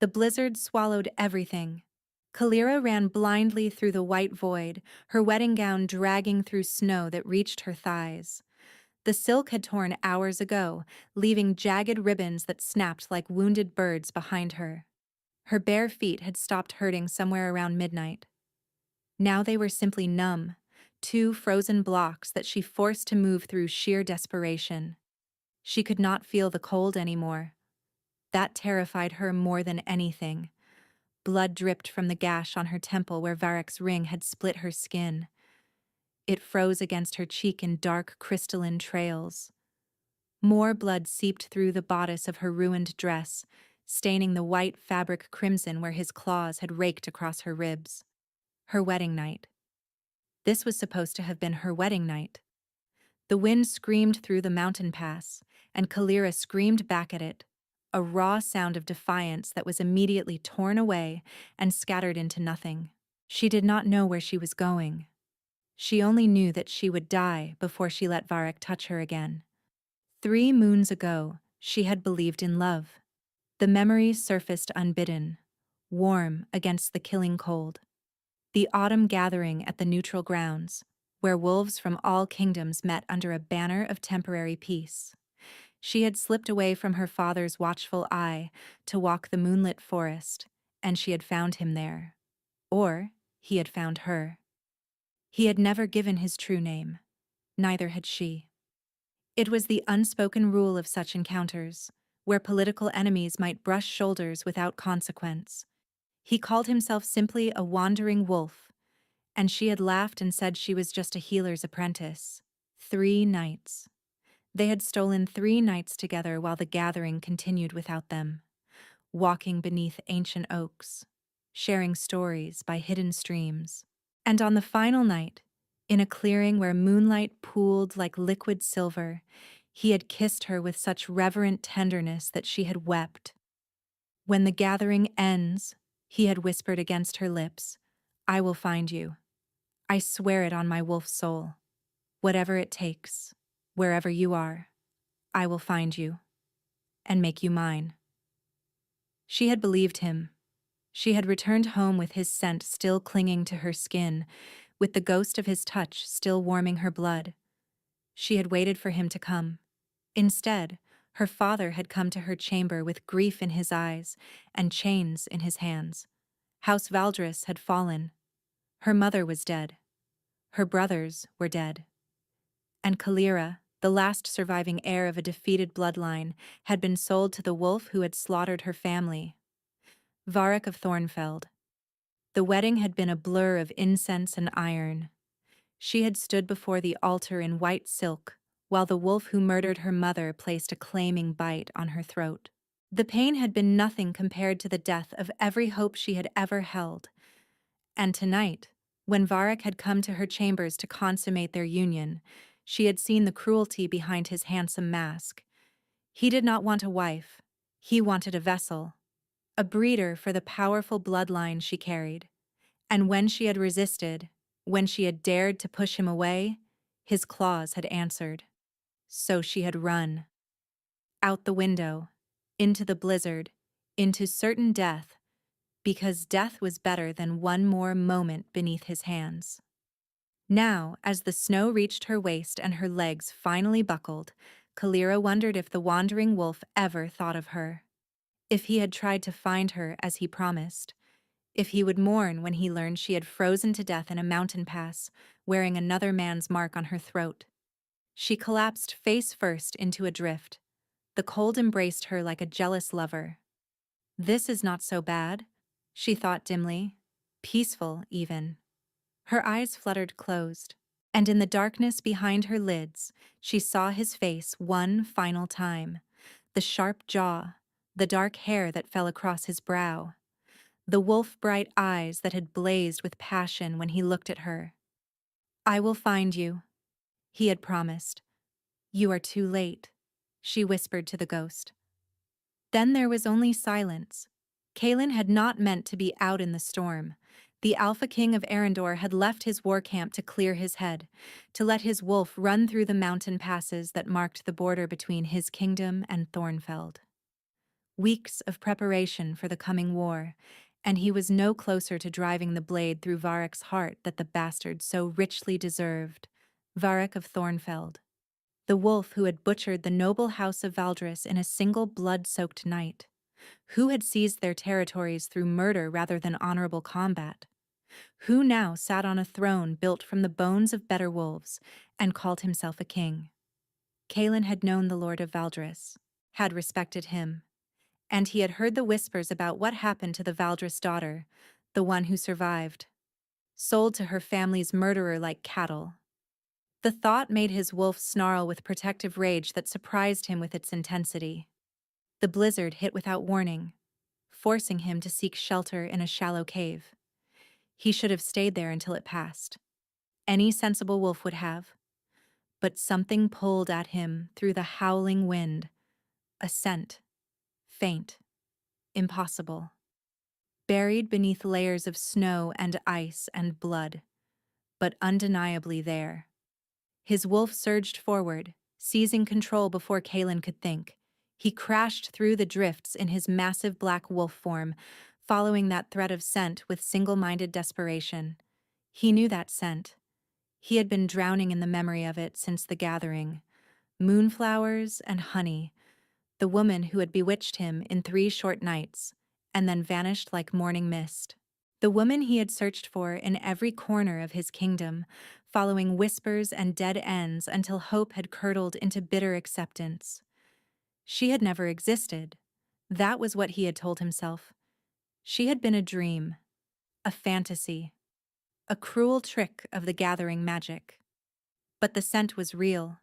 The blizzard swallowed everything. Kalira ran blindly through the white void, her wedding gown dragging through snow that reached her thighs. The silk had torn hours ago, leaving jagged ribbons that snapped like wounded birds behind her. Her bare feet had stopped hurting somewhere around midnight. Now they were simply numb, two frozen blocks that she forced to move through sheer desperation. She could not feel the cold anymore. That terrified her more than anything. Blood dripped from the gash on her temple where Varek's ring had split her skin. It froze against her cheek in dark crystalline trails. More blood seeped through the bodice of her ruined dress, staining the white fabric crimson where his claws had raked across her ribs. Her wedding night. This was supposed to have been her wedding night. The wind screamed through the mountain pass, and Kalira screamed back at it, a raw sound of defiance that was immediately torn away and scattered into nothing. She did not know where she was going. She only knew that she would die before she let Varek touch her again. 3 moons ago, she had believed in love. The memory surfaced unbidden, warm against the killing cold. The autumn gathering at the neutral grounds, where wolves from all kingdoms met under a banner of temporary peace. She had slipped away from her father's watchful eye to walk the moonlit forest, and she had found him there. Or he had found her. He had never given his true name. Neither had she. It was the unspoken rule of such encounters, where political enemies might brush shoulders without consequence. He called himself simply a wandering wolf, and she had laughed and said she was just a healer's apprentice. 3 nights. They had stolen 3 nights together while the gathering continued without them, walking beneath ancient oaks, sharing stories by hidden streams. And on the final night, in a clearing where moonlight pooled like liquid silver, he had kissed her with such reverent tenderness that she had wept. "When the gathering ends," he had whispered against her lips, "I will find you. I swear it on my wolf soul. Whatever it takes, wherever you are, I will find you and make you mine." She had believed him. She had returned home with his scent still clinging to her skin, with the ghost of his touch still warming her blood. She had waited for him to come. Instead, her father had come to her chamber with grief in his eyes and chains in his hands. House Valdris had fallen. Her mother was dead. Her brothers were dead. And Kalira, the last surviving heir of a defeated bloodline, had been sold to the wolf who had slaughtered her family. Varek of Thornfeld. The wedding had been a blur of incense and iron. She had stood before the altar in white silk, while the wolf who murdered her mother placed a claiming bite on her throat. The pain had been nothing compared to the death of every hope she had ever held. And tonight, when Varek had come to her chambers to consummate their union, she had seen the cruelty behind his handsome mask. He did not want a wife. He wanted a vessel, a breeder for the powerful bloodline she carried. And when she had resisted, when she had dared to push him away, his claws had answered. So she had run. Out the window, into the blizzard, into certain death, because death was better than one more moment beneath his hands. Now, as the snow reached her waist and her legs finally buckled, Kalira wondered if the wandering wolf ever thought of her. If he had tried to find her as he promised. If he would mourn when he learned she had frozen to death in a mountain pass, wearing another man's mark on her throat. She collapsed face first into a drift. The cold embraced her like a jealous lover. This is not so bad, she thought dimly. Peaceful, even. Her eyes fluttered closed, and in the darkness behind her lids, she saw his face one final time. The sharp jaw, the dark hair that fell across his brow. The wolf-bright eyes that had blazed with passion when he looked at her. "I will find you," he had promised. "You are too late," she whispered to the ghost. Then there was only silence. Kaelin had not meant to be out in the storm. The Alpha King of Arendor had left his war camp to clear his head, to let his wolf run through the mountain passes that marked the border between his kingdom and Thornfeld. Weeks of preparation for the coming war, and he was no closer to driving the blade through Varek's heart that the bastard so richly deserved. Varek of Thornfeld, the wolf who had butchered the noble house of Valdris in a single blood-soaked night, who had seized their territories through murder rather than honorable combat, who now sat on a throne built from the bones of better wolves and called himself a king. Kaelin had known the Lord of Valdris, had respected him, and he had heard the whispers about what happened to the Valdris daughter, the one who survived, sold to her family's murderer like cattle. The thought made his wolf snarl with protective rage that surprised him with its intensity. The blizzard hit without warning, forcing him to seek shelter in a shallow cave. He should have stayed there until it passed. Any sensible wolf would have. But something pulled at him through the howling wind. A scent. Faint. Impossible. Buried beneath layers of snow and ice and blood. But undeniably there. His wolf surged forward, seizing control before Kaelin could think. He crashed through the drifts in his massive black wolf form, following that thread of scent with single-minded desperation. He knew that scent. He had been drowning in the memory of it since the gathering. Moonflowers and honey, the woman who had bewitched him in 3 short nights, and then vanished like morning mist. The woman he had searched for in every corner of his kingdom, following whispers and dead ends until hope had curdled into bitter acceptance. She had never existed. That was what he had told himself. She had been a dream, a fantasy, a cruel trick of the gathering magic. But the scent was real.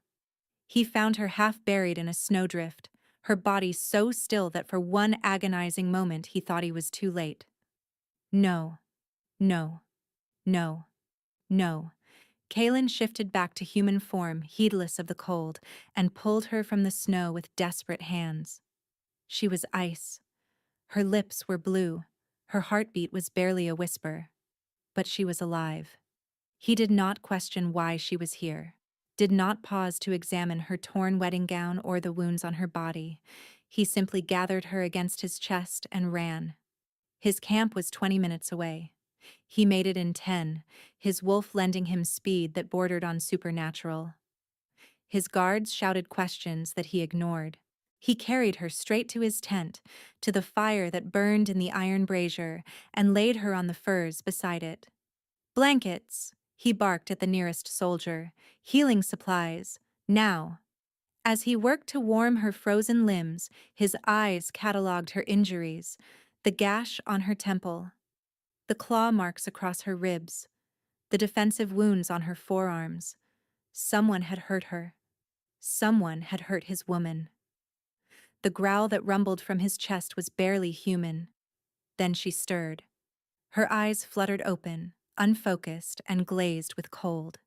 He found her half buried in a snowdrift, her body so still that for one agonizing moment he thought he was too late. No, no, no, no. Kaelin shifted back to human form, heedless of the cold, and pulled her from the snow with desperate hands. She was ice. Her lips were blue. Her heartbeat was barely a whisper. But she was alive. He did not question why she was here, did not pause to examine her torn wedding gown or the wounds on her body. He simply gathered her against his chest and ran. His camp was 20 minutes away. He made it in 10, his wolf lending him speed that bordered on supernatural. His guards shouted questions that he ignored. He carried her straight to his tent, to the fire that burned in the iron brazier, and laid her on the furs beside it. "Blankets," he barked at the nearest soldier. "Healing supplies. Now." As he worked to warm her frozen limbs, his eyes catalogued her injuries, the gash on her temple, the claw marks across her ribs, the defensive wounds on her forearms. Someone had hurt her. Someone had hurt his woman. The growl that rumbled from his chest was barely human. Then she stirred. Her eyes fluttered open, unfocused and glazed with cold.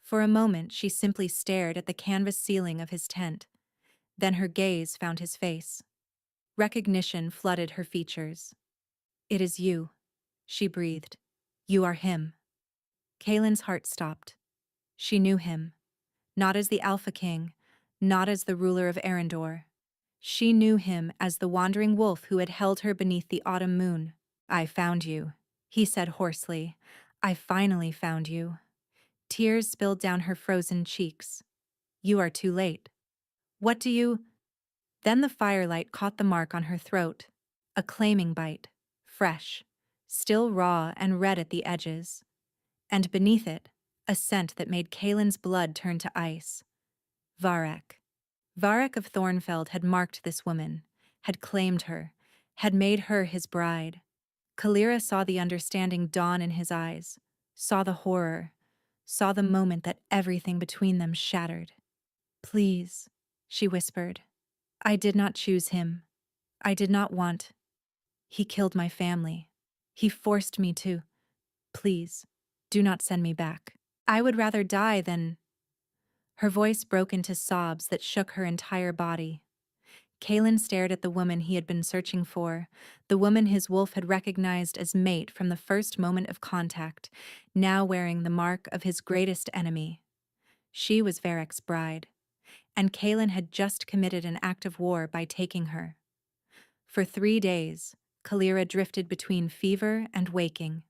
For a moment she simply stared at the canvas ceiling of his tent. Then her gaze found his face. Recognition flooded her features. "It is you," she breathed. "You are him." Kaelin's heart stopped. She knew him. Not as the Alpha King, not as the ruler of Arendor. She knew him as the wandering wolf who had held her beneath the autumn moon. "I found you," he said hoarsely. "I finally found you." Tears spilled down her frozen cheeks. "You are too late." "What do you—" Then the firelight caught the mark on her throat. A claiming bite, fresh, still raw and red at the edges. And beneath it, a scent that made Kaelin's blood turn to ice. Varek. Varek of Thornfeld had marked this woman, had claimed her, had made her his bride. Kalira saw the understanding dawn in his eyes, saw the horror, saw the moment that everything between them shattered. "Please," she whispered. "I did not choose him. I did not want. He killed my family. He forced me to. Please, do not send me back. I would rather die than—" Her voice broke into sobs that shook her entire body. Kaelin stared at the woman he had been searching for, the woman his wolf had recognized as mate from the first moment of contact, now wearing the mark of his greatest enemy. She was Varek's bride, and Kaelin had just committed an act of war by taking her. For 3 days, Kalira drifted between fever and waking.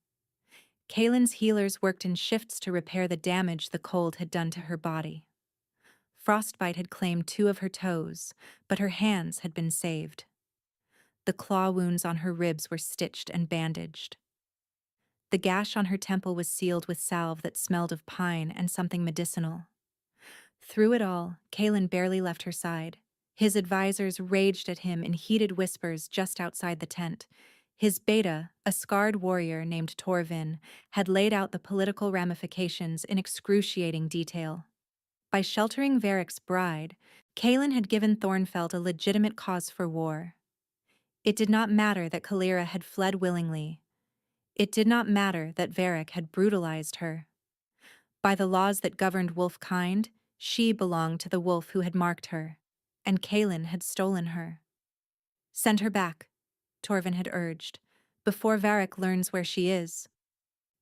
Kalen's healers worked in shifts to repair the damage the cold had done to her body. Frostbite had claimed 2 of her toes, but her hands had been saved. The claw wounds on her ribs were stitched and bandaged. The gash on her temple was sealed with salve that smelled of pine and something medicinal. Through it all, Kalen barely left her side. His advisors raged at him in heated whispers just outside the tent. His beta, a scarred warrior named Torvin, had laid out the political ramifications in excruciating detail. By sheltering Varric's bride, Kalen had given Thornfeld a legitimate cause for war. It did not matter that Kalira had fled willingly. It did not matter that Varric had brutalized her. By the laws that governed wolf kind, she belonged to the wolf who had marked her, and Kalen had stolen her. Send her back, Torvin had urged, before Varric learns where she is.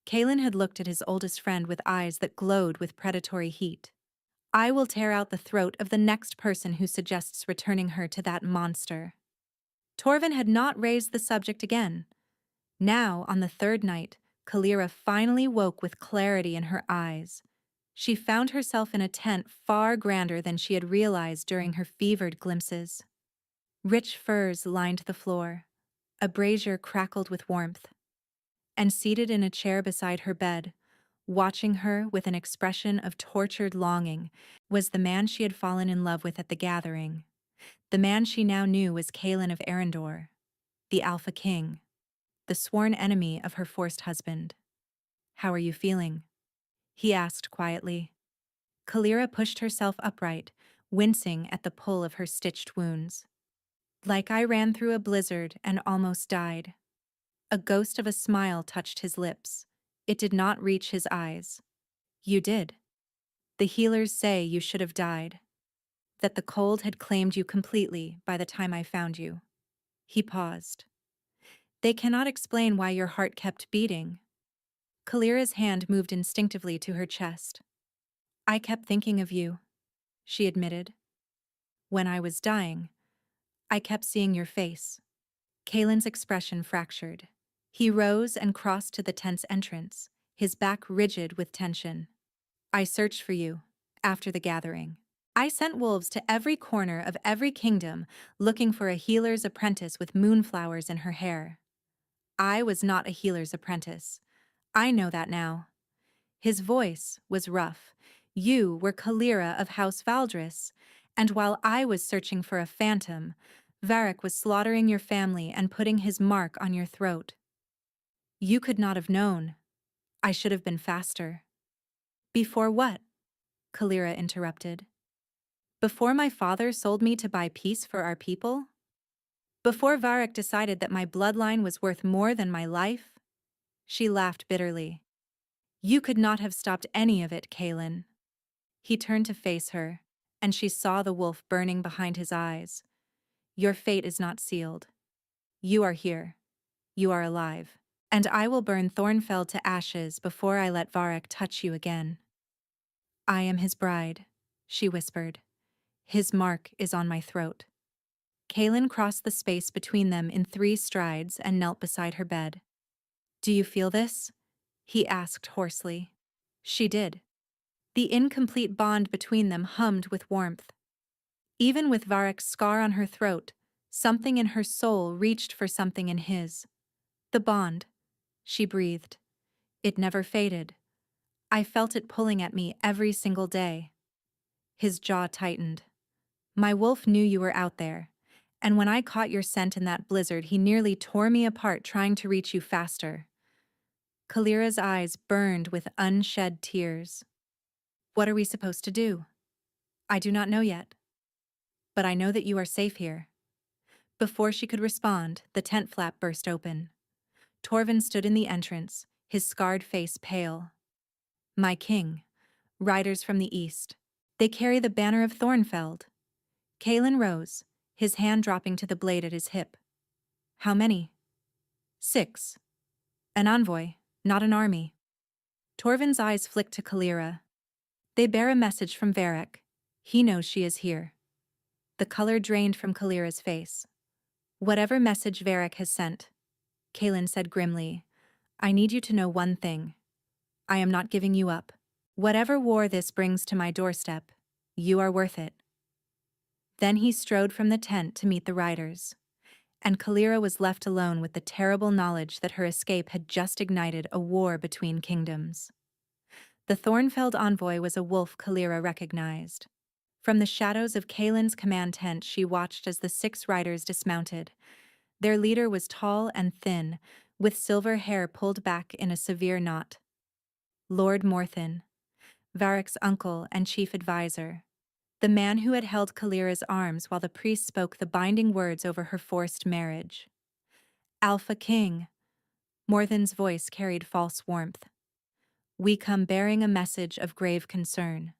Kalen had looked at his oldest friend with eyes that glowed with predatory heat. I will tear out the throat of the next person who suggests returning her to that monster. Torvin had not raised the subject again. Now, on the 3rd night, Kalira finally woke with clarity in her eyes. She found herself in a tent far grander than she had realized during her fevered glimpses. Rich furs lined the floor. A brazier crackled with warmth. And seated in a chair beside her bed, watching her with an expression of tortured longing, was the man she had fallen in love with at the gathering. The man she now knew was Kalen of Arendor, the Alpha King, the sworn enemy of her forced husband. How are you feeling? He asked quietly. Kalira pushed herself upright, wincing at the pull of her stitched wounds. Like I ran through a blizzard and almost died. A ghost of a smile touched his lips. It did not reach his eyes. You did. The healers say you should have died. That the cold had claimed you completely by the time I found you. He paused. They cannot explain why your heart kept beating. Kalira's hand moved instinctively to her chest. I kept thinking of you, she admitted. When I was dying, I kept seeing your face. Kalen's expression fractured. He rose and crossed to the tent's entrance, his back rigid with tension. I searched for you, after the gathering. I sent wolves to every corner of every kingdom, looking for a healer's apprentice with moonflowers in her hair. I was not a healer's apprentice. I know that now. His voice was rough. You were Kalira of House Valdris, and while I was searching for a phantom, Varric was slaughtering your family and putting his mark on your throat. You could not have known. I should have been faster. Before what? Kalira interrupted. Before my father sold me to buy peace for our people? Before Varric decided that my bloodline was worth more than my life? She laughed bitterly. You could not have stopped any of it, Kalen. He turned to face her, and she saw the wolf burning behind his eyes. Your fate is not sealed. You are here. You are alive. And I will burn Thornfeld to ashes before I let Varric touch you again. I am his bride, she whispered. His mark is on my throat. Kalen crossed the space between them in 3 strides and knelt beside her bed. Do you feel this? He asked hoarsely. She did. The incomplete bond between them hummed with warmth. Even with Varric's scar on her throat, something in her soul reached for something in his. The bond, she breathed. It never faded. I felt it pulling at me every single day. His jaw tightened. My wolf knew you were out there, and when I caught your scent in that blizzard, he nearly tore me apart trying to reach you faster. Kalira's eyes burned with unshed tears. What are we supposed to do? I do not know yet. But I know that you are safe here. Before she could respond, the tent flap burst open. Torvin stood in the entrance, his scarred face pale. My king, riders from the east. They carry the banner of Thornfeld. Kalen rose, his hand dropping to the blade at his hip. How many? 6. An envoy, not an army. Torvin's eyes flicked to Kalira. They bear a message from Varric. He knows she is here. The color drained from Kalira's face. Whatever message Varric has sent, Kaelin said grimly, I need you to know one thing. I am not giving you up. Whatever war this brings to my doorstep, you are worth it. Then he strode from the tent to meet the riders, and Kalira was left alone with the terrible knowledge that her escape had just ignited a war between kingdoms. The Thornfeld envoy was a wolf Kalira recognized. From the shadows of Kaelin's command tent she watched as the 6 riders dismounted. Their leader was tall and thin, with silver hair pulled back in a severe knot. Lord Morthen, Varric's uncle and chief advisor, the man who had held Kalira's arms while the priest spoke the binding words over her forced marriage. Alpha King, Morthen's voice carried false warmth. We come bearing a message of grave concern.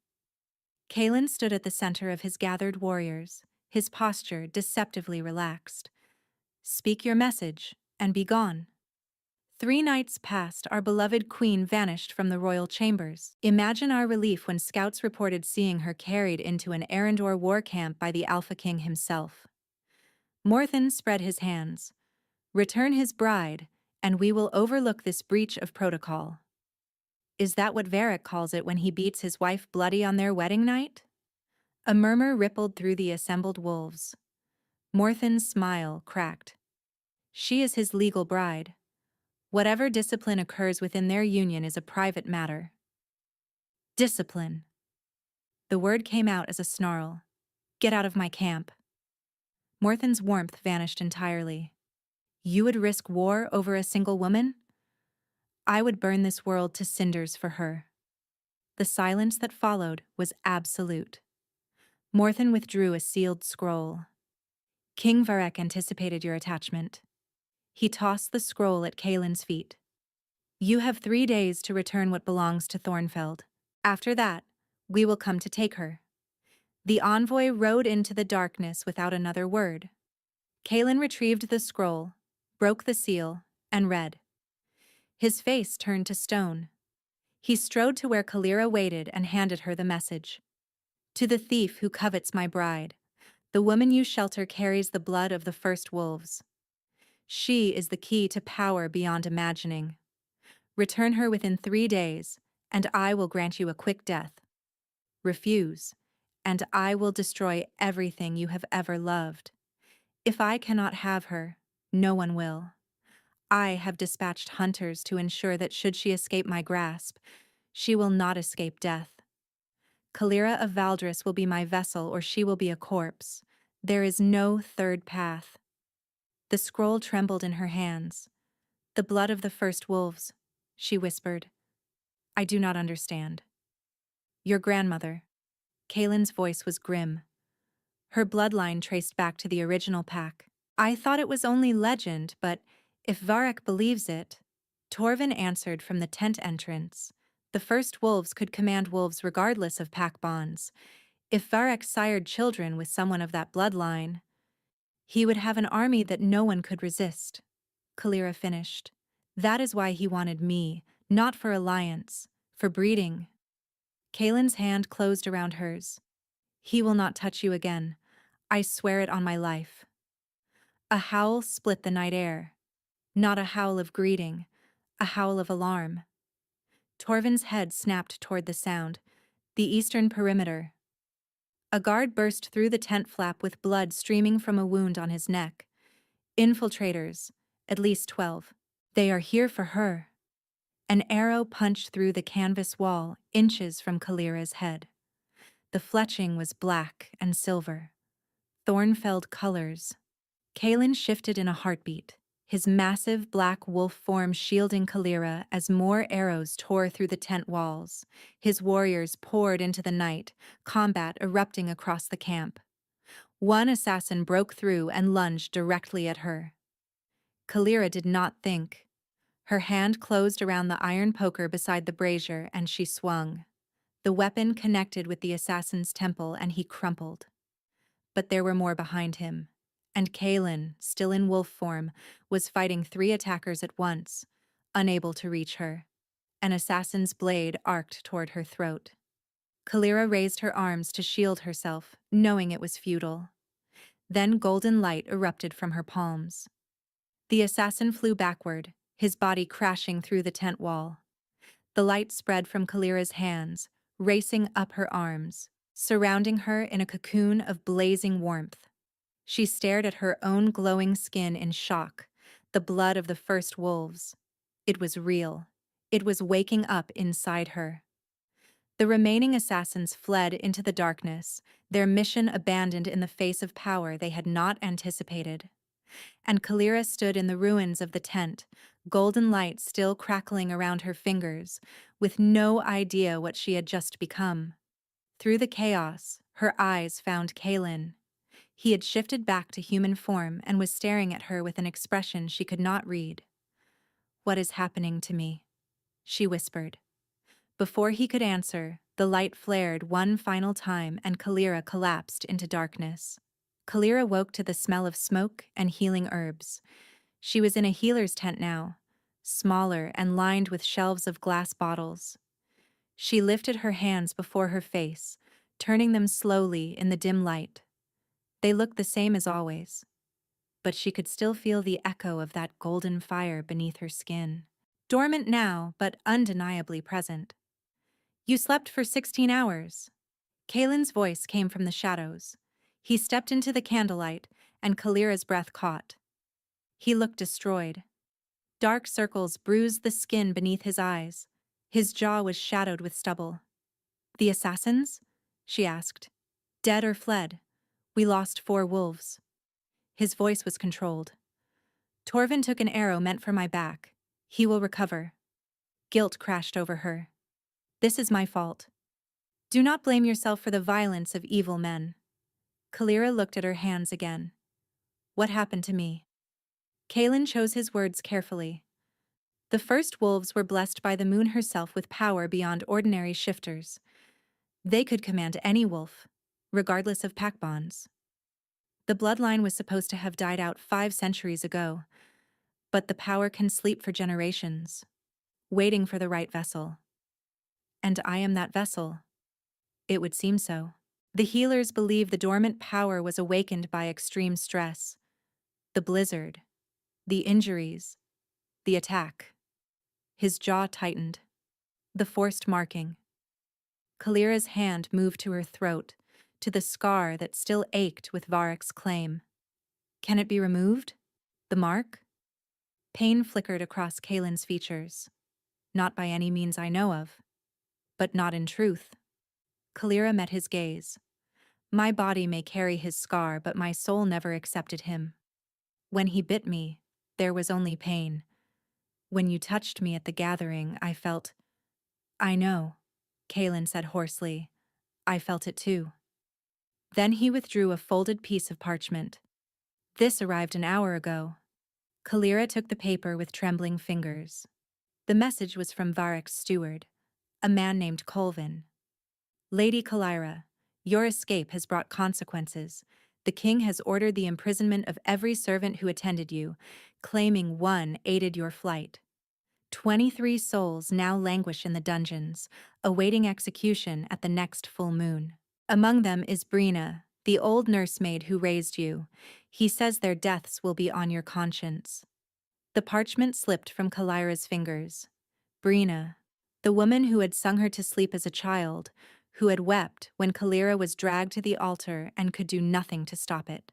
Kaelin stood at the center of his gathered warriors, his posture deceptively relaxed. Speak your message, and be gone. 3 nights passed, our beloved queen vanished from the royal chambers. Imagine our relief when scouts reported seeing her carried into an Arendor war camp by the Alpha King himself. Morthen spread his hands. Return his bride, and we will overlook this breach of protocol. Is that what Varric calls it when he beats his wife bloody on their wedding night? A murmur rippled through the assembled wolves. Morthen's smile cracked. She is his legal bride. Whatever discipline occurs within their union is a private matter. Discipline. The word came out as a snarl. Get out of my camp. Morthen's warmth vanished entirely. You would risk war over a single woman? I would burn this world to cinders for her. The silence that followed was absolute. Morthen withdrew a sealed scroll. King Varric anticipated your attachment. He tossed the scroll at Kaelin's feet. You have 3 days to return what belongs to Thornfeld. After that, we will come to take her. The envoy rode into the darkness without another word. Kaelin retrieved the scroll, broke the seal, and read. His face turned to stone. He strode to where Kalira waited and handed her the message. To the thief who covets my bride, the woman you shelter carries the blood of the first wolves. She is the key to power beyond imagining. Return her within 3 days, and I will grant you a quick death. Refuse, and I will destroy everything you have ever loved. If I cannot have her, no one will. I have dispatched hunters to ensure that should she escape my grasp, she will not escape death. Kalira of Valdris will be my vessel or she will be a corpse. There is no third path. The scroll trembled in her hands. The blood of the first wolves, she whispered. I do not understand. Your grandmother. Kaelin's voice was grim. Her bloodline traced back to the original pack. I thought it was only legend, but if Varric believes it, Torvin answered from the tent entrance. The first wolves could command wolves regardless of pack bonds. If Varric sired children with someone of that bloodline, he would have an army that no one could resist. Kalira finished. That is why he wanted me, not for alliance, for breeding. Kaelin's hand closed around hers. He will not touch you again. I swear it on my life. A howl split the night air. Not a howl of greeting, a howl of alarm. Torvin's head snapped toward the sound, the eastern perimeter. A guard burst through the tent flap with blood streaming from a wound on his neck. Infiltrators, at least 12. They are here for her. An arrow punched through the canvas wall, inches from Kalira's head. The fletching was black and silver. Thornfeld colors. Kaelin shifted in a heartbeat, his massive black wolf form shielding Kalira as more arrows tore through the tent walls. His warriors poured into the night, combat erupting across the camp. One assassin broke through and lunged directly at her. Kalira did not think. Her hand closed around the iron poker beside the brazier and she swung. The weapon connected with the assassin's temple and he crumpled. But there were more behind him. And Kaelin, still in wolf form, was fighting 3 attackers at once, unable to reach her. An assassin's blade arced toward her throat. Kalira raised her arms to shield herself, knowing it was futile. Then golden light erupted from her palms. The assassin flew backward, his body crashing through the tent wall. The light spread from Kalira's hands, racing up her arms, surrounding her in a cocoon of blazing warmth. She stared at her own glowing skin in shock, the blood of the first wolves. It was real. It was waking up inside her. The remaining assassins fled into the darkness, their mission abandoned in the face of power they had not anticipated. And Kalira stood in the ruins of the tent, golden light still crackling around her fingers, with no idea what she had just become. Through the chaos, her eyes found Kaelin. He had shifted back to human form and was staring at her with an expression she could not read. "What is happening to me?" she whispered. Before he could answer, the light flared one final time and Kalira collapsed into darkness. Kalira woke to the smell of smoke and healing herbs. She was in a healer's tent now, smaller and lined with shelves of glass bottles. She lifted her hands before her face, turning them slowly in the dim light. They looked the same as always, but she could still feel the echo of that golden fire beneath her skin. Dormant now, but undeniably present. "You slept for 16 hours. Kaelin's voice came from the shadows. He stepped into the candlelight, and Kalira's breath caught. He looked destroyed. Dark circles bruised the skin beneath his eyes. His jaw was shadowed with stubble. "The assassins?" she asked. "Dead or fled? We lost 4 wolves." His voice was controlled. "Torvin took an arrow meant for my back. He will recover." Guilt crashed over her. "This is my fault. Do not blame yourself for the violence of evil men." Kalira looked at her hands again. "What happened to me?" Kaelin chose his words carefully. "The first wolves were blessed by the moon herself with power beyond ordinary shifters. They could command any wolf, regardless of pack bonds. The bloodline was supposed to have died out 5 centuries ago, but the power can sleep for generations, waiting for the right vessel. And I am that vessel. It would seem so." The healers believe the dormant power was awakened by extreme stress. The blizzard, the injuries, the attack. His jaw tightened. The forced marking. Kalira's hand moved to her throat, to the scar that still ached with Varek's claim. "Can it be removed? The mark?" Pain flickered across Kaelin's features. "Not by any means I know of. But not in truth." Kalira met his gaze. "My body may carry his scar, but my soul never accepted him. When he bit me, there was only pain. When you touched me at the gathering, I felt—" "I know," Kaelin said hoarsely. "I felt it too." Then he withdrew a folded piece of parchment. "This arrived an hour ago." Kalira took the paper with trembling fingers. The message was from Varek's steward, a man named Colvin. "Lady Kalira, your escape has brought consequences. The king has ordered the imprisonment of every servant who attended you, claiming 1 aided your flight. 23 souls now languish in the dungeons, awaiting execution at the next full moon. Among them is Brina, the old nursemaid who raised you. He says their deaths will be on your conscience." The parchment slipped from Kalira's fingers. Brina, the woman who had sung her to sleep as a child, who had wept when Kalira was dragged to the altar and could do nothing to stop it.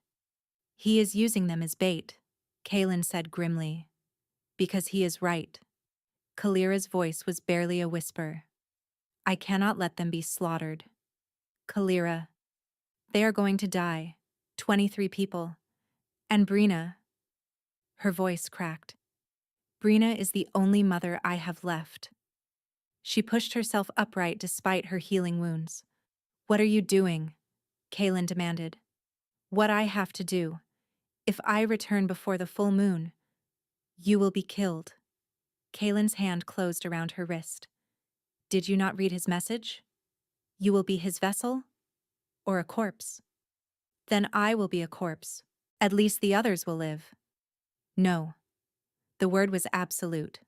"He is using them as bait," Kaelin said grimly. "Because he is right." Kalira's voice was barely a whisper. "I cannot let them be slaughtered. Kalira, they are going to die. 23 people. And Brina—" her voice cracked. "Brina is the only mother I have left." She pushed herself upright despite her healing wounds. "What are you doing?" Kaelin demanded. "What I have to do. If I return before the full moon, you will be killed." Kaelin's hand closed around her wrist. "Did you not read his message? You will be his vessel? Or a corpse?" "Then I will be a corpse. At least the others will live." "No." The word was absolute.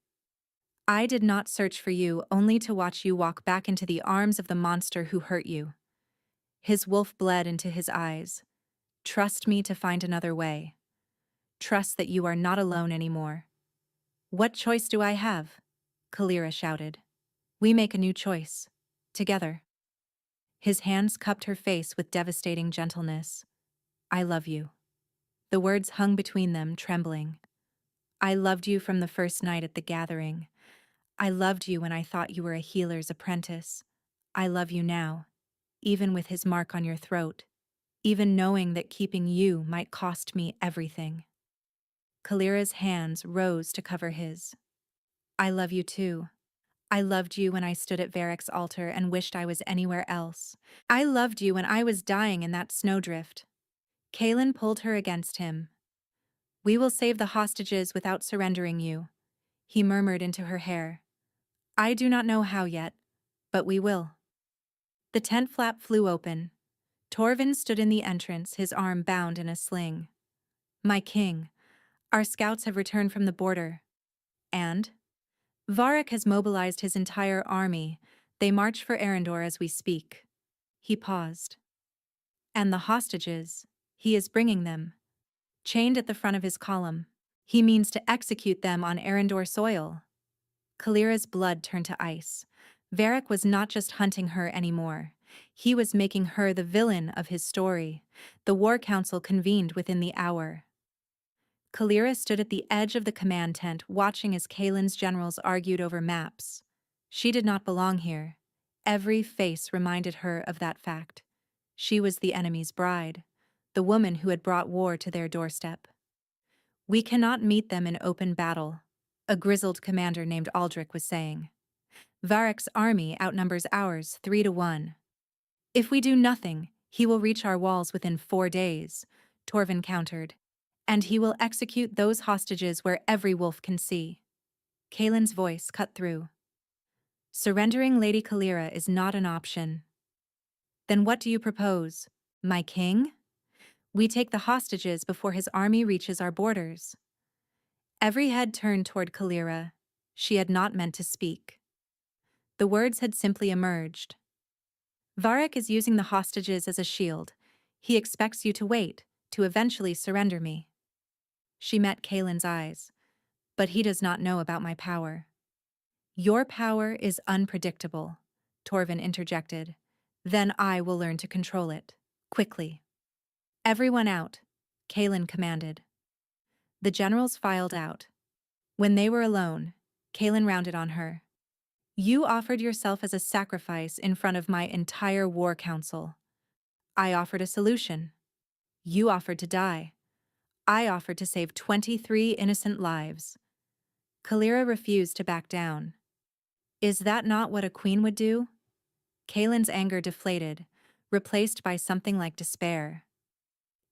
"I did not search for you only to watch you walk back into the arms of the monster who hurt you." His wolf bled into his eyes. Trust me to find another way. Trust that you are not alone anymore. What choice do I have? Kalira shouted. We make a new choice. Together. His hands cupped her face with devastating gentleness. I love you. The words hung between them, trembling. I loved you from the first night at the gathering. I loved you when I thought you were a healer's apprentice. I love you now, even with his mark on your throat, even knowing that keeping you might cost me everything. Kalira's hands rose to cover his. I love you too. I loved you when I stood at Varric's altar and wished I was anywhere else. I loved you when I was dying in that snowdrift. Kaelin pulled her against him. We will save the hostages without surrendering you, he murmured into her hair. I do not know how yet, but we will. The tent flap flew open. Torvin stood in the entrance, his arm bound in a sling. My king, our scouts have returned from the border. And? Varric has mobilized his entire army. They march for Arendor as we speak. He paused. And the hostages, he is bringing them, chained at the front of his column. He means to execute them on Arendor soil. Kalira's blood turned to ice. Varric was not just hunting her anymore. He was making her the villain of his story. The war council convened within the hour. Kalira stood at the edge of the command tent, watching as Kaelin's generals argued over maps. She did not belong here. Every face reminded her of that fact. She was the enemy's bride, the woman who had brought war to their doorstep. We cannot meet them in open battle, a grizzled commander named Aldrich was saying. Varric's army outnumbers ours 3-1. If we do nothing, he will reach our walls within 4 days, Torvin countered. And he will execute those hostages where every wolf can see. Kaelin's voice cut through. Surrendering Lady Kalira is not an option. Then what do you propose, my king? We take the hostages before his army reaches our borders. Every head turned toward Kalira. She had not meant to speak. The words had simply emerged. Varric is using the hostages as a shield. He expects you to wait, to eventually surrender me. She met Kaelin's eyes. But he does not know about my power. Your power is unpredictable, Torvin interjected. Then I will learn to control it. Quickly. Everyone out, Kaelin commanded. The generals filed out. When they were alone, Kaelin rounded on her. You offered yourself as a sacrifice in front of my entire war council. I offered a solution. You offered to die. I offered to save 23 innocent lives. Kalira refused to back down. Is that not what a queen would do? Kaelin's anger deflated, replaced by something like despair.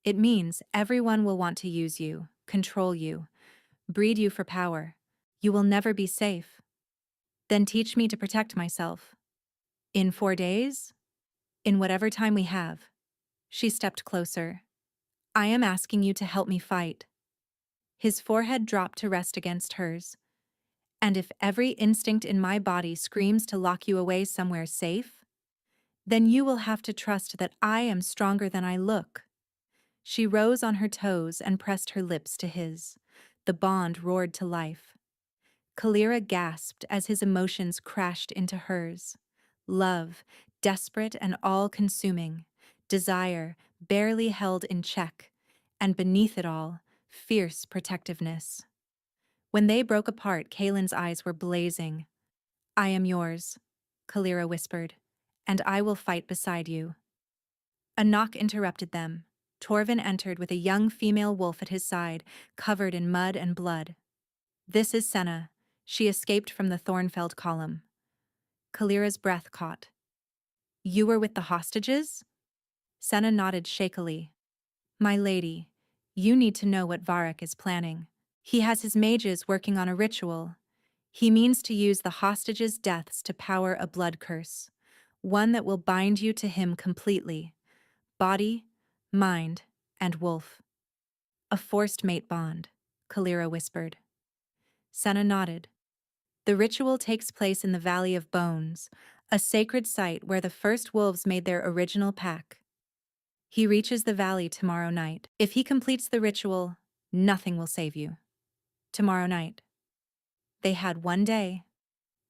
It means everyone will want to use you, control you, breed you for power. You will never be safe. Then teach me to protect myself. In 4 days? In whatever time we have. She stepped closer. I am asking you to help me fight. His forehead dropped to rest against hers. And if every instinct in my body screams to lock you away somewhere safe, then you will have to trust that I am stronger than I look. She rose on her toes and pressed her lips to his. The bond roared to life. Kalira gasped as his emotions crashed into hers. Love, desperate and all-consuming. Desire, barely held in check. And beneath it all, fierce protectiveness. When they broke apart, Kaelin's eyes were blazing. I am yours, Kalira whispered, and I will fight beside you. A knock interrupted them. Torvin entered with a young female wolf at his side, covered in mud and blood. This is Senna. She escaped from the Thornfeld column. Kalira's breath caught. You were with the hostages? Senna nodded shakily. My lady, you need to know what Varric is planning. He has his mages working on a ritual. He means to use the hostages' deaths to power a blood curse, one that will bind you to him completely. Body, mind, and wolf. A forced mate bond, Kalira whispered. Senna nodded. The ritual takes place in the Valley of Bones, a sacred site where the first wolves made their original pack. He reaches the valley tomorrow night. If he completes the ritual, nothing will save you. Tomorrow night. They had one day.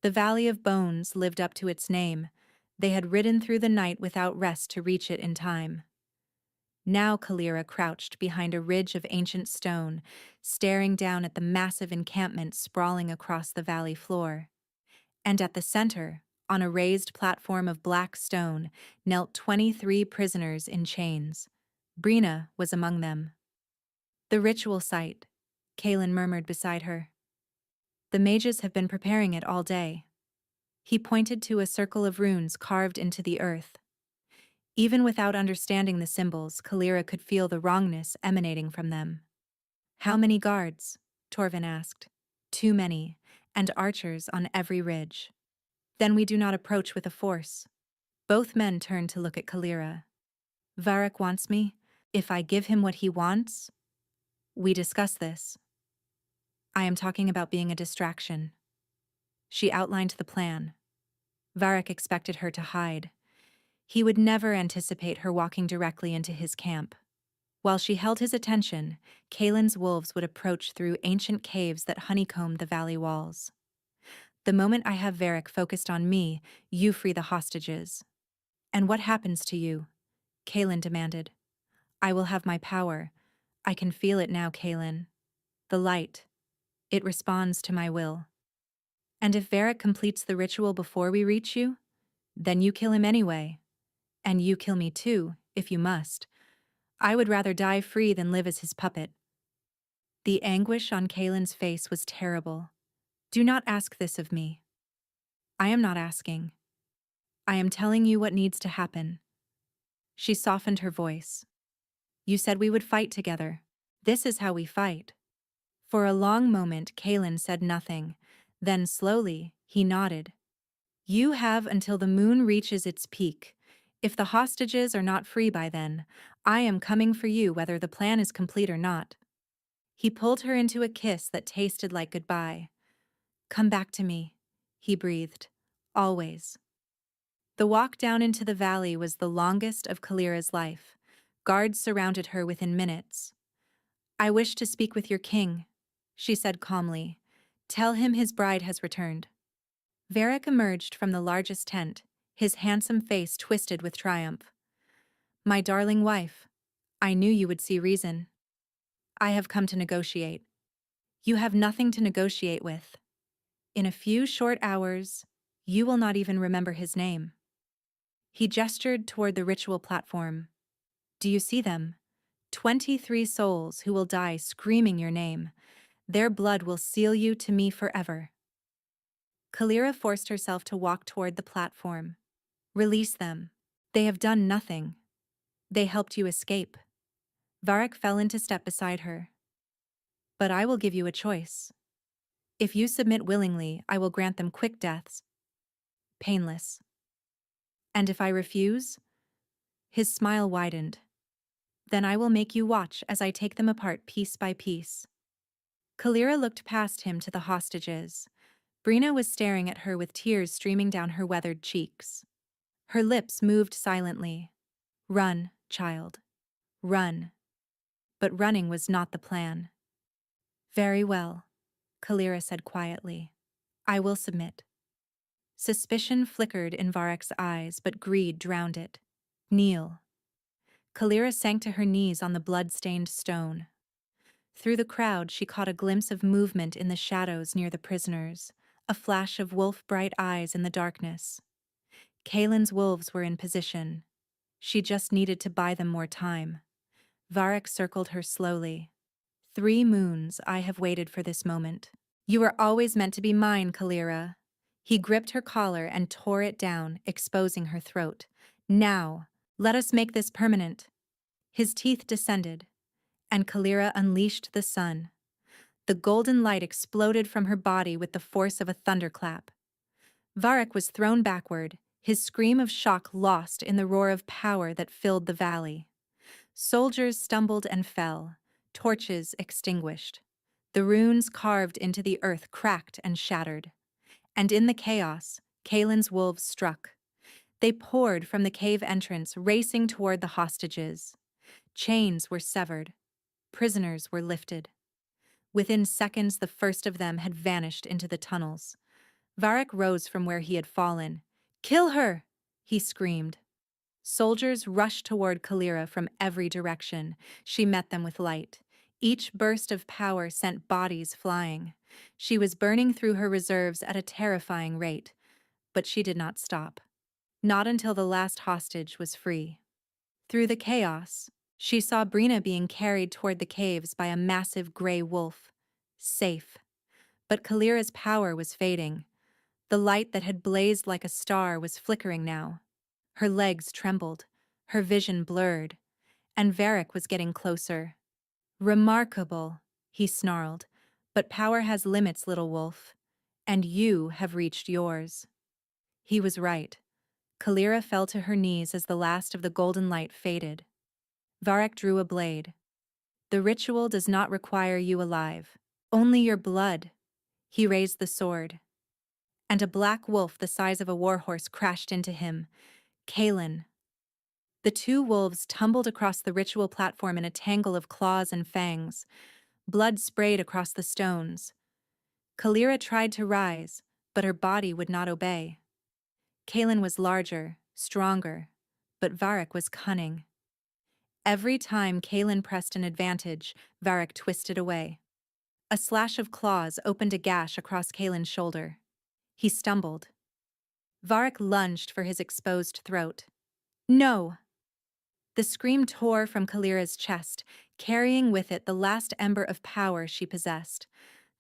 The Valley of Bones lived up to its name. They had ridden through the night without rest to reach it in time. Now Kalira crouched behind a ridge of ancient stone, staring down at the massive encampment sprawling across the valley floor. And at the center, on a raised platform of black stone, knelt 23 prisoners in chains. Brina was among them. The ritual site, Kaelin murmured beside her. The mages have been preparing it all day. He pointed to a circle of runes carved into the earth. Even without understanding the symbols, Kalira could feel the wrongness emanating from them. How many guards? Torvin asked. Too many, and archers on every ridge. Then we do not approach with a force. Both men turned to look at Kalira. Varric wants me. If I give him what he wants, we discuss this. I am talking about being a distraction. She outlined the plan. Varric expected her to hide. He would never anticipate her walking directly into his camp. While she held his attention, Kaelin's wolves would approach through ancient caves that honeycombed the valley walls. The moment I have Varric focused on me, you free the hostages. And what happens to you? Kaelin demanded. I will have my power. I can feel it now, Kaelin. The light. It responds to my will. And if Varric completes the ritual before we reach you, then you kill him anyway. And you kill me too, if you must. I would rather die free than live as his puppet. The anguish on Kaelin's face was terrible. Do not ask this of me. I am not asking. I am telling you what needs to happen. She softened her voice. You said we would fight together. This is how we fight. For a long moment, Kaelin said nothing. Then slowly, he nodded. You have until the moon reaches its peak. If the hostages are not free by then, I am coming for you whether the plan is complete or not. He pulled her into a kiss that tasted like goodbye. Come back to me, he breathed. Always. The walk down into the valley was the longest of Kalira's life. Guards surrounded her within minutes. I wish to speak with your king, she said calmly. Tell him his bride has returned. Varric emerged from the largest tent, his handsome face twisted with triumph. My darling wife, I knew you would see reason. I have come to negotiate. You have nothing to negotiate with. In a few short hours, you will not even remember his name. He gestured toward the ritual platform. Do you see them? 23 souls who will die screaming your name. Their blood will seal you to me forever. Kalira forced herself to walk toward the platform. Release them. They have done nothing. They helped you escape. Varric fell into step beside her. But I will give you a choice. If you submit willingly, I will grant them quick deaths. Painless. And if I refuse? His smile widened. Then I will make you watch as I take them apart piece by piece. Kalira looked past him to the hostages. Brina was staring at her with tears streaming down her weathered cheeks. Her lips moved silently. Run, child. Run. But running was not the plan. Very well, Kalira said quietly. I will submit. Suspicion flickered in Varric's eyes, but greed drowned it. Kneel. Kalira sank to her knees on the blood-stained stone. Through the crowd, she caught a glimpse of movement in the shadows near the prisoners, a flash of wolf-bright eyes in the darkness. Kaelin's wolves were in position. She just needed to buy them more time. Varric circled her slowly. 3 moons I have waited for this moment. You were always meant to be mine, Kalira. He gripped her collar and tore it down, exposing her throat. Now, let us make this permanent. His teeth descended, and Kalira unleashed the sun. The golden light exploded from her body with the force of a thunderclap. Varric was thrown backward, his scream of shock lost in the roar of power that filled the valley. Soldiers stumbled and fell, torches extinguished. The runes carved into the earth cracked and shattered. And in the chaos, Kaelin's wolves struck. They poured from the cave entrance, racing toward the hostages. Chains were severed. Prisoners were lifted. Within seconds, the first of them had vanished into the tunnels. Varric rose from where he had fallen. "Kill her!" he screamed. Soldiers rushed toward Kalira from every direction. She met them with light. Each burst of power sent bodies flying. She was burning through her reserves at a terrifying rate, but she did not stop. Not until the last hostage was free. Through the chaos, she saw Brina being carried toward the caves by a massive gray wolf. Safe. But Kalira's power was fading. The light that had blazed like a star was flickering now. Her legs trembled, her vision blurred, and Varric was getting closer. "Remarkable," he snarled, "but power has limits, little wolf, and you have reached yours." He was right. Kalira fell to her knees as the last of the golden light faded. Varric drew a blade. "The ritual does not require you alive, only your blood." He raised the sword, and a black wolf the size of a warhorse crashed into him. Kaelin. The two wolves tumbled across the ritual platform in a tangle of claws and fangs. Blood sprayed across the stones. Kalira tried to rise, but her body would not obey. Kaelin was larger, stronger, but Varric was cunning. Every time Kaelin pressed an advantage, Varric twisted away. A slash of claws opened a gash across Kaelin's shoulder. He stumbled. Varric lunged for his exposed throat. "No!" The scream tore from Kalira's chest, carrying with it the last ember of power she possessed.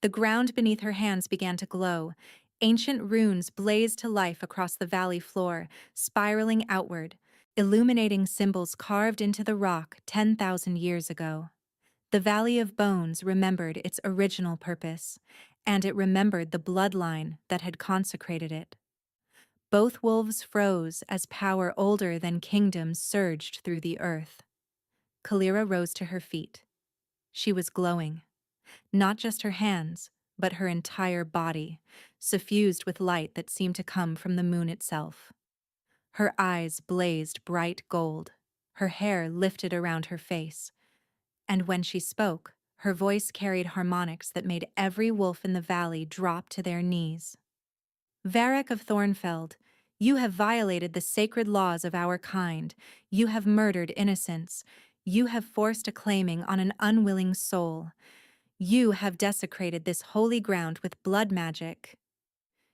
The ground beneath her hands began to glow. Ancient runes blazed to life across the valley floor, spiraling outward, illuminating symbols carved into the rock 10,000 years ago. The Valley of Bones remembered its original purpose, and it remembered the bloodline that had consecrated it. Both wolves froze as power older than kingdoms surged through the earth. Kalira rose to her feet. She was glowing. Not just her hands, but her entire body, suffused with light that seemed to come from the moon itself. Her eyes blazed bright gold. Her hair lifted around her face. And when she spoke, her voice carried harmonics that made every wolf in the valley drop to their knees. "Varric of Thornfeld, you have violated the sacred laws of our kind. You have murdered innocents. You have forced a claiming on an unwilling soul. You have desecrated this holy ground with blood magic."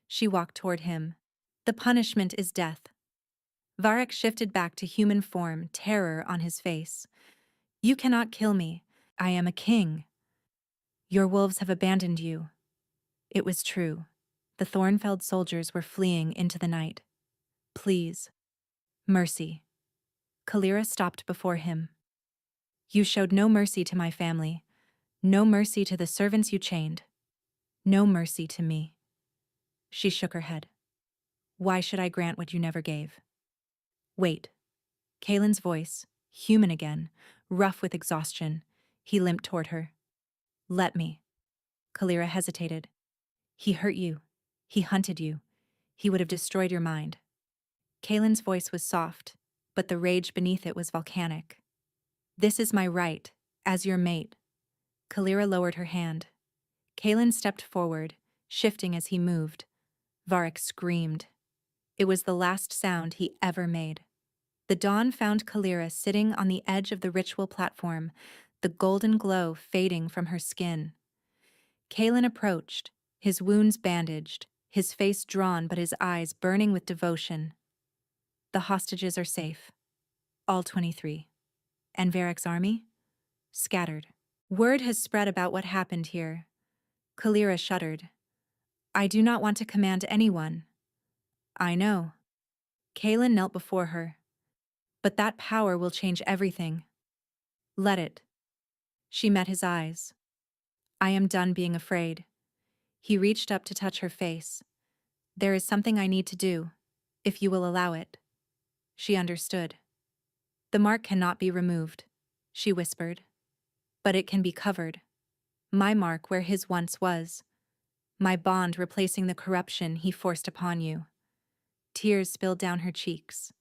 She walked toward him. "The punishment is death." Varric shifted back to human form, terror on his face. "You cannot kill me. I am a king. Your wolves have abandoned you." It was true. The Thornfeld soldiers were fleeing into the night. "Please. Mercy." Kalira stopped before him. "You showed no mercy to my family. No mercy to the servants you chained. No mercy to me." She shook her head. "Why should I grant what you never gave?" "Wait." Kaelin's voice, human again, rough with exhaustion. He limped toward her. "Let me." Kalira hesitated. "He hurt you. He hunted you. He would have destroyed your mind." Kaelin's voice was soft, but the rage beneath it was volcanic. "This is my right, as your mate." Kalira lowered her hand. Kaelin stepped forward, shifting as he moved. Varric screamed. It was the last sound he ever made. The dawn found Kalira sitting on the edge of the ritual platform, the golden glow fading from her skin. Kaelin approached, his wounds bandaged, his face drawn but his eyes burning with devotion. "The hostages are safe. All 23. And Varric's army? Scattered. Word has spread about what happened here." Kalira shuddered. "I do not want to command anyone." "I know." Kaelin knelt before her. "But that power will change everything." "Let it." She met his eyes. "I am done being afraid." He reached up to touch her face. "There is something I need to do, if you will allow it." She understood. "The mark cannot be removed," she whispered. "But it can be covered. My mark where his once was. My bond replacing the corruption he forced upon you." Tears spilled down her cheeks.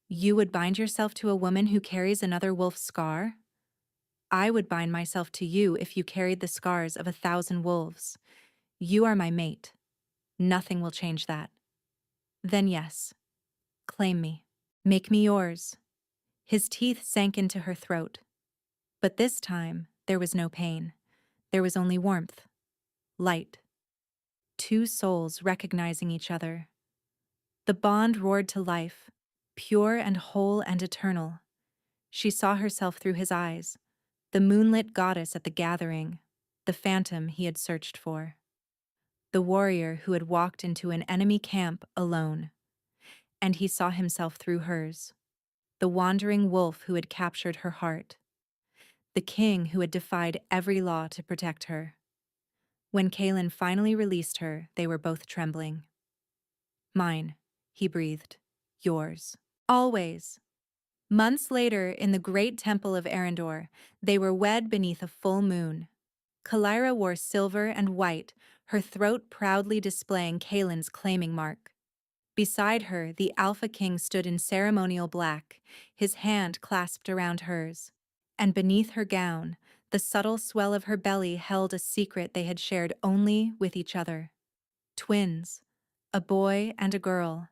You would bind yourself to a woman who carries another wolf's scar? I would bind myself to you if you carried the scars of 1,000 wolves. You are my mate. Nothing will change that. Then yes, claim me. Make me yours. His teeth sank into her throat. But this time, there was no pain. There was only warmth. Light. Two souls recognizing each other. The bond roared to life, pure and whole and eternal. She saw herself through his eyes, the moonlit goddess at the gathering, the phantom he had searched for. The warrior who had walked into an enemy camp alone. And he saw himself through hers. The wandering wolf who had captured her heart. The king who had defied every law to protect her. When Kaelin finally released her, they were both trembling. Mine, he breathed. Yours. Always. Months later, in the great temple of Arendor, they were wed beneath a full moon. Kalira wore silver and white, her throat proudly displaying Kaelin's claiming mark. Beside her, the Alpha King stood in ceremonial black, his hand clasped around hers. And beneath her gown, the subtle swell of her belly held a secret they had shared only with each other. Twins, a boy and a girl,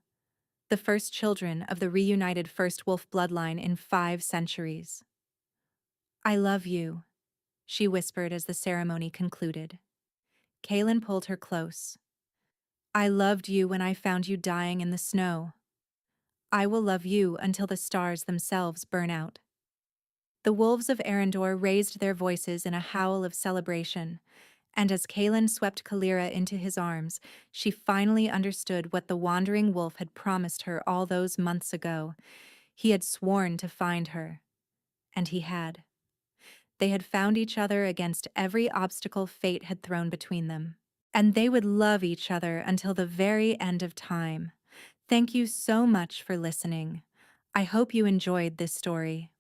the first children of the reunited First Wolf bloodline in 5 centuries. I love you, she whispered as the ceremony concluded. Kaelin pulled her close. I loved you when I found you dying in the snow. I will love you until the stars themselves burn out. The wolves of Arendor raised their voices in a howl of celebration, and as Kaelin swept Kalira into his arms, she finally understood what the wandering wolf had promised her all those months ago. He had sworn to find her. And he had. They had found each other against every obstacle fate had thrown between them. And they would love each other until the very end of time. Thank you so much for listening. I hope you enjoyed this story.